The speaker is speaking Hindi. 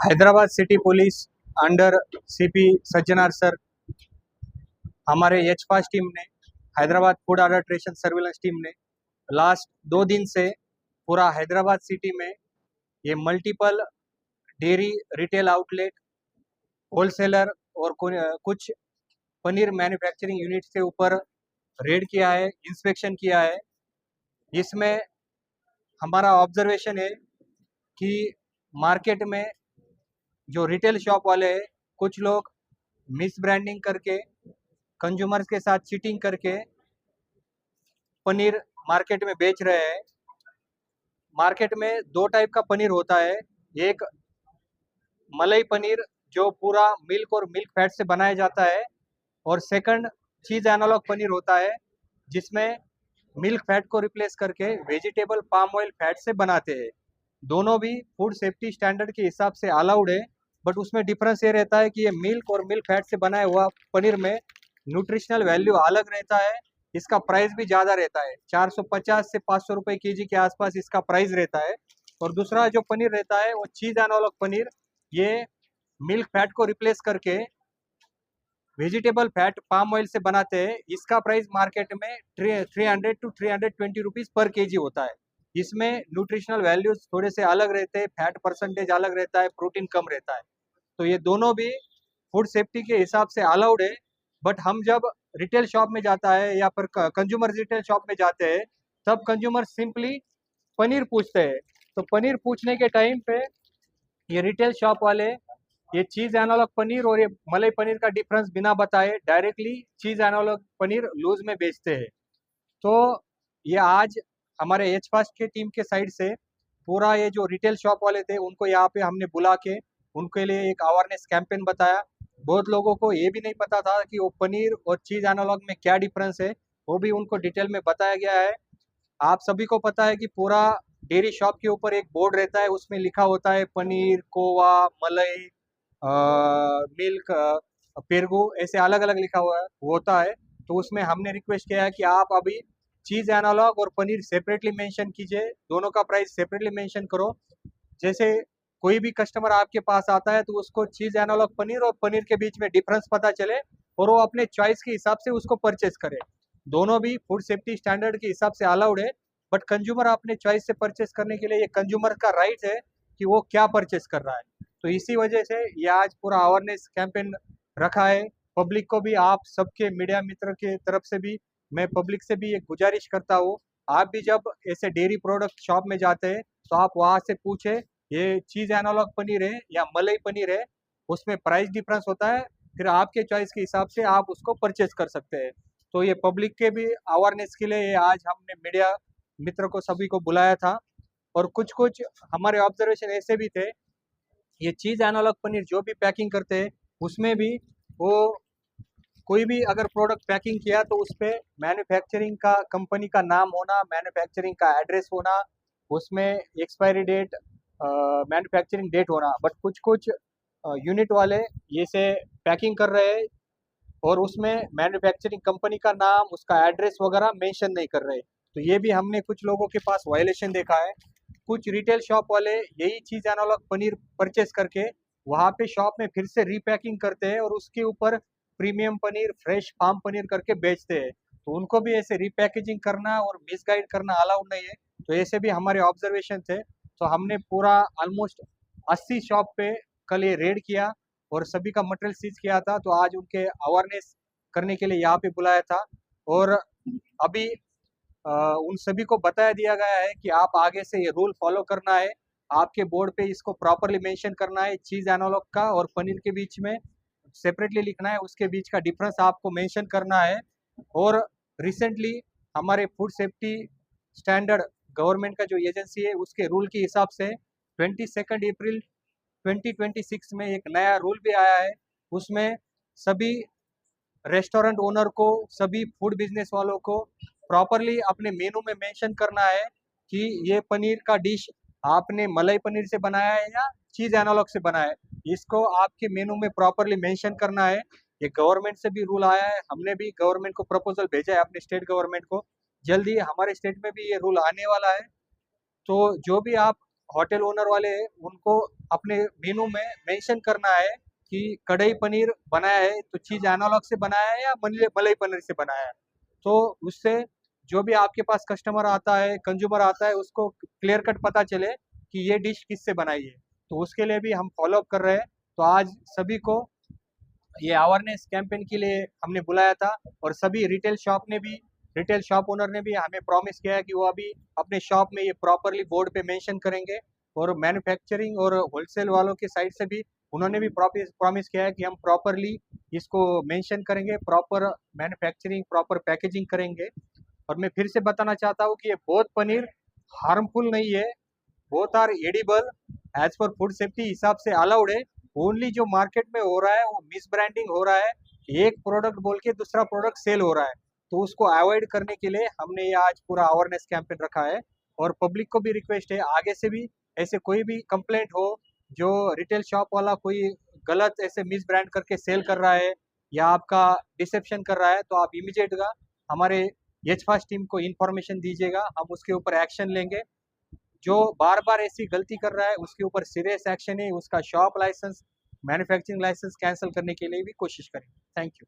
Hyderabad city police under CP Sajjanar sir, हमारे एच पास टीम ने, Hyderabad food adulteration surveillance team ने लास्ट 2 दिन से पूरा हैदराबाद सिटी में ये multiple dairy retail outlet, wholesaler और कुछ पनीर मैन्युफैक्चरिंग यूनिट के ऊपर रेड किया है, इंस्पेक्शन किया है। इसमें हमारा ऑब्जर्वेशन है कि मार्केट में जो रिटेल शॉप वाले हैं, कुछ लोग मिस ब्रांडिंग करके, कंज्यूमर्स के साथ चीटिंग करके पनीर मार्केट में बेच रहे हैं। मार्केट में 2 टाइप का पनीर होता है। एक मलाई पनीर जो पूरा मिल्क और मिल्क फैट से बनाया जाता है, और सेकंड चीज एनालॉग पनीर होता है जिसमें मिल्क फैट को रिप्लेस करके वेजिटेबल पाम ऑयल फैट से बनाते हैं। दोनों भी फूड सेफ्टी स्टैंडर्ड के हिसाब से अलाउड है, बट उसमें डिफरेंस ये रहता है कि ये मिल्क और मिल्क फैट से बनाया हुआ पनीर में न्यूट्रिशनल वैल्यू अलग रहता है, इसका प्राइस भी ज़्यादा रहता है, 450 से 500 रुपये केजी के आसपास इसका प्राइस रहता है। और दूसरा जो पनीर रहता है वो चीज एनालॉग पनीर, ये मिल्क फैट को रिप्लेस करके वेजिटेबल फैट पाम ऑयल से बनाते हैं। इसका प्राइस मार्केट में 300 टू 320 रुपीज़ पर केजी होता है। इसमें न्यूट्रिशनल वैल्यूज थोड़े से अलग रहते हैं, फैट परसेंटेज अलग रहता है, प्रोटीन कम रहता है। तो ये दोनों भी फूड सेफ्टी के हिसाब से अलाउड है। बट हम जब रिटेल शॉप में जाता है या फिर कंज्यूमर रिटेल शॉप में जाते हैं, तब कंज्यूमर सिंपली पनीर पूछते हैं। तो पनीर पूछने के टाइम पे ये रिटेल शॉप वाले ये चीज एनालॉग पनीर और ये मलाई पनीर का डिफरेंस बिना बताए डायरेक्टली चीज एनालॉग पनीर लूज में बेचते हैं। तो ये आज हमारे एच फास्ट के टीम के साइड से पूरा ये जो रिटेल शॉप वाले थे उनको यहाँ पे हमने बुला के उनके लिए एक अवेयरनेस कैंपेन बताया। बहुत लोगों को ये भी नहीं पता था कि वो पनीर और चीज एनालॉग में क्या डिफरेंस है, वो भी उनको डिटेल में बताया गया है। आप सभी को पता है कि पूरा डेयरी शॉप के ऊपर एक बोर्ड रहता है, उसमें लिखा होता है पनीर, खोवा, मलाई, मिल्क, पेरगू, ऐसे अलग अलग लिखा हुआ होता है। तो उसमें हमने रिक्वेस्ट किया है कि आप अभी चीज एनालॉग और पनीर सेपरेटली मेंशन कीजिए, दोनों का प्राइस सेपरेटली मेंशन करो। जैसे कोई भी कस्टमर आपके पास आता है तो उसको चीज एनालॉग पनीर और पनीर के बीच में डिफरेंस पता चले और वो अपने चॉइस के हिसाब से उसको परचेस करे। दोनों भी फूड सेफ्टी स्टैंडर्ड के हिसाब से अलाउड है, बट कंज्यूमर अपने चॉइस से परचेस करने के लिए ये कंज्यूमर का राइट है कि वो क्या परचेस कर रहा है। तो इसी वजह से ये आज पूरा अवेयरनेस कैंपेन रखा है। पब्लिक को भी, आप सबके मीडिया मित्र के तरफ से भी, मैं पब्लिक से भी एक गुजारिश करता हूँ, आप भी जब ऐसे डेयरी प्रोडक्ट शॉप में जाते हैं तो आप वहाँ से पूछे ये चीज एनालॉग पनीर है या मलाई पनीर है, उसमें प्राइस डिफरेंस होता है, फिर आपके चॉइस के हिसाब से आप उसको परचेज कर सकते हैं। तो ये पब्लिक के भी अवेयरनेस के लिए ये आज हमने मीडिया मित्र को सभी को बुलाया था। और कुछ कुछ हमारे ऑब्जर्वेशन ऐसे भी थे, ये चीज एनालॉग पनीर जो भी पैकिंग करते हैं उसमें भी वो कोई भी अगर प्रोडक्ट पैकिंग किया तो उस पर मैन्युफैक्चरिंग का, कंपनी का नाम होना, मैन्युफैक्चरिंग का एड्रेस होना, उसमें एक्सपायरी डेट, मैन्युफैक्चरिंग डेट होना। बट कुछ कुछ यूनिट वाले ये से पैकिंग कर रहे हैं और उसमें मैन्युफैक्चरिंग कंपनी का नाम, उसका एड्रेस वगैरह मेंशन नहीं कर रहे। तो ये भी हमने कुछ लोगों के पास वायलेशन देखा है। कुछ रिटेल शॉप वाले यही चीज एनालॉग पनीर परचेस करके वहाँ पे शॉप में फिर से रीपैकिंग करते हैं और उसके ऊपर premium paneer, fresh farm paneer करके बेचते हैं। तो उनको भी ऐसे रीपैकेजिंग करना और मिसगाइड करना अलाउड नहीं है। तो ऐसे भी हमारे ऑब्जर्वेशन थे। तो हमने पूरा ऑलमोस्ट 80 शॉप पे कल ये रेड किया और सभी का मटेरियल सीज किया था। तो आज उनके अवेयरनेस करने के लिए यहाँ पे बुलाया था। और अभी उन सभी को बताया दिया गया है कि आप आगे से ये रूल फॉलो करना है, आपके बोर्ड पे इसको प्रॉपरली मेंशन करना है, चीज एनालॉग का और पनीर के बीच में सेपरेटली लिखना है, उसके बीच का डिफरेंस आपको मेंशन करना है। और रिसेंटली हमारे फूड सेफ्टी स्टैंडर्ड गवर्नमेंट का जो एजेंसी है उसके रूल के हिसाब से 22 अप्रैल 2026 में एक नया रूल भी आया है। उसमें सभी रेस्टोरेंट ओनर को, सभी फूड बिजनेस वालों को प्रॉपरली अपने मेनू में मेंशन करना है कि ये पनीर का डिश आपने मलाई पनीर से बनाया है या चीज एनालॉग से बनाया है, इसको आपके मेनू में प्रॉपरली मेंशन करना है। ये गवर्नमेंट से भी रूल आया है, हमने भी गवर्नमेंट को प्रपोजल भेजा है, अपने स्टेट गवर्नमेंट को। जल्दी हमारे स्टेट में भी ये रूल आने वाला है। तो जो भी आप होटल ओनर वाले हैं उनको अपने मेनू में मेंशन करना है कि कढ़ाई पनीर बनाया है तो चीज एनालॉग से बनाया है या मलाई पनीर से बनाया है। तो उससे जो भी आपके पास कस्टमर आता है, कंज्यूमर आता है, उसको क्लियर कट पता चले कि ये डिश किससे बनाई है। तो उसके लिए भी हम फॉलो अप कर रहे हैं। तो आज सभी को ये अवेयरनेस कैंपेन के लिए हमने बुलाया था, और सभी रिटेल शॉप ओनर ने भी हमें प्रॉमिस किया है कि वो अभी अपने शॉप में ये प्रॉपरली बोर्ड पे मेंशन करेंगे, और मैन्युफैक्चरिंग और होलसेल वालों के साइड से भी उन्होंने भी प्रॉमिस किया है कि हम प्रॉपरली इसको मेंशन करेंगे, प्रॉपर मैन्युफैक्चरिंग, प्रॉपर पैकेजिंग करेंगे। और मैं फिर से बताना चाहता हूँ कि ये बोथ पनीर हार्मफुल नहीं है, both are edible, as per food safety हिसाब से अलाउड है। ओनली जो मार्केट में हो रहा है वो मिस ब्रांडिंग हो रहा है, एक प्रोडक्ट बोल के दूसरा प्रोडक्ट सेल हो रहा है। तो उसको अवॉइड करने के लिए हमने ये आज पूरा अवेयरनेस कैंपेन रखा है। और पब्लिक को भी रिक्वेस्ट है, आगे से भी ऐसे कोई भी कंप्लेंट हो, जो रिटेल शॉप वाला कोई गलत ऐसे मिस ब्रांड करके सेल कर रहा है या आपका डिसेप्शन कर रहा है, तो आप इमीडिएट हमारे एच फास्ट टीम को इन्फॉर्मेशन दीजिएगा, हम उसके ऊपर एक्शन लेंगे। जो बार बार ऐसी गलती कर रहा है उसके ऊपर सीरियस एक्शन है, उसका shop licence, manufacturing licence cancel करने के लिए भी कोशिश करेंगे। Thank you.